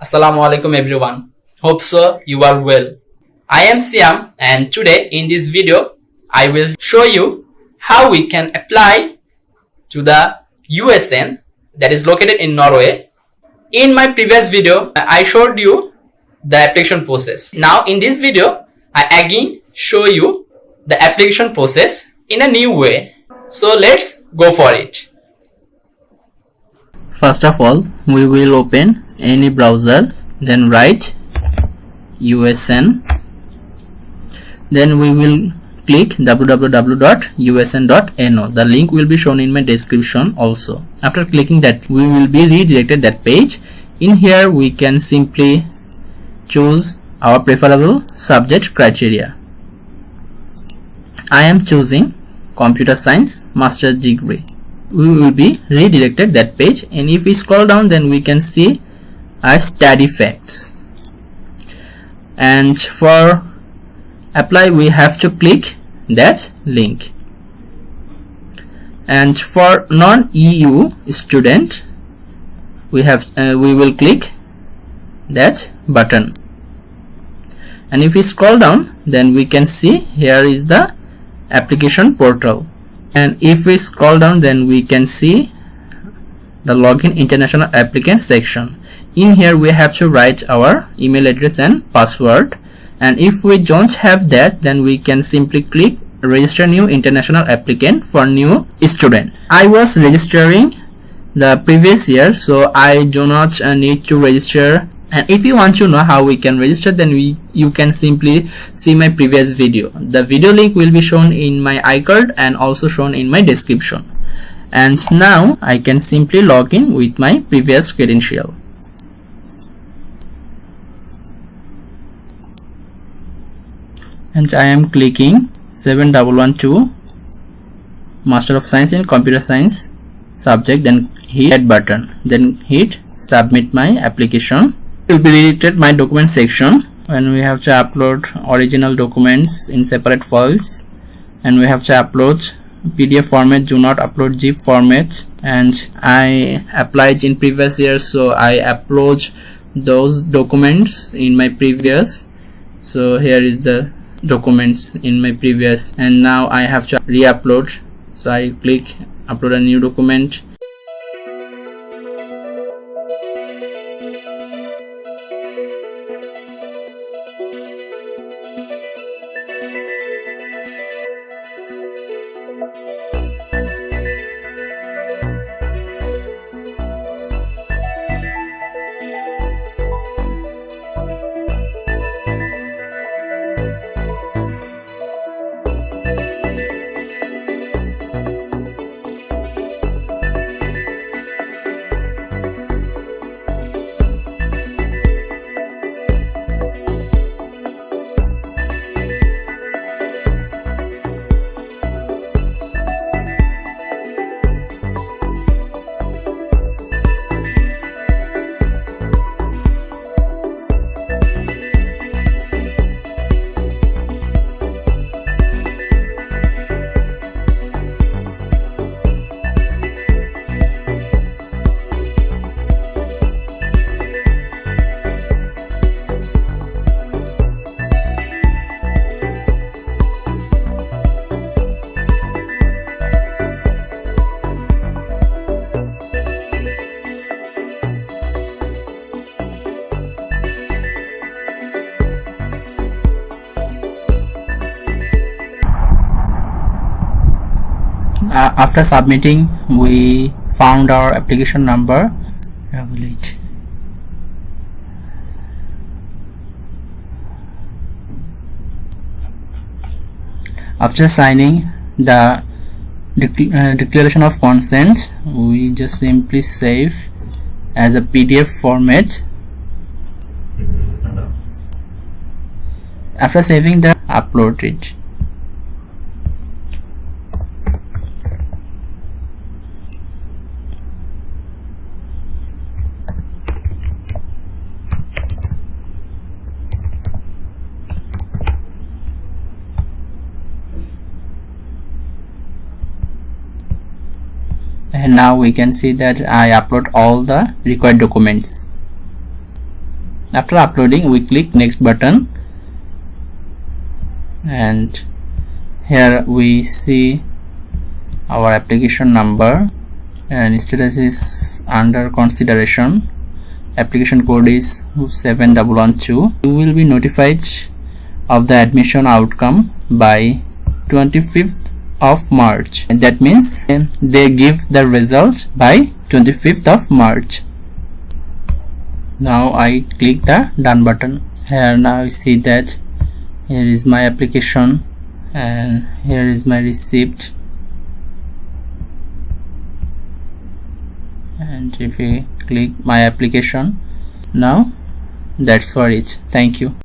Assalamu alaikum everyone. Hope so you are well. I am Siam and today in this video I will show you how we can apply to the USN that is located in Norway. In my previous video I showed you the application process. Now in this video I again show you the application process in a new way. So let's go for it. First of all, we will open any browser, then write USN, then we will click www.usn.no. the link will be shown in my description also. After clicking that, we will be redirected that page. In here we can simply choose our preferable subject criteria. I am choosing computer science master's degree. We will be redirected that page, and if we scroll down then we can see our study facts, and for apply we have to click that link. And for non-EU student we will click that button, and if we scroll down then we can see here is the application portal, and if we scroll down then we can see the login international applicant section. In here we have to write our email address and password, and if we don't have that then we can simply click register new international applicant for new student. I was registering the previous year, so I do not need to register. And if you want to know how we can register, then you can simply see my previous video. The video link will be shown in my iCard and also shown in my description. And now I can simply log in with my previous credential. And I am clicking 7112 Master of Science in Computer Science subject, then hit add button, then hit submit my application. Will be redirected my document section, and we have to upload original documents in separate files, and we have to upload PDF format, do not upload zip format. And I applied in previous year, so I upload those documents in my previous. So here is the documents in my previous, and now I have to re-upload, so I click upload a new document. After submitting, we found our application number. After signing the declaration of consent, we just simply save as a PDF format. After saving that, upload it. and now we can see that I upload all the required documents. After uploading, we click next button, and here we see our application number and status is under consideration. Application code is 7112. You will be notified of the admission outcome by 25th of March, and that means they give the result by 25th of March. Now I click the done button. Here now I see that here is my application and here is my receipt, and if we click my application, now that's for it. Thank you.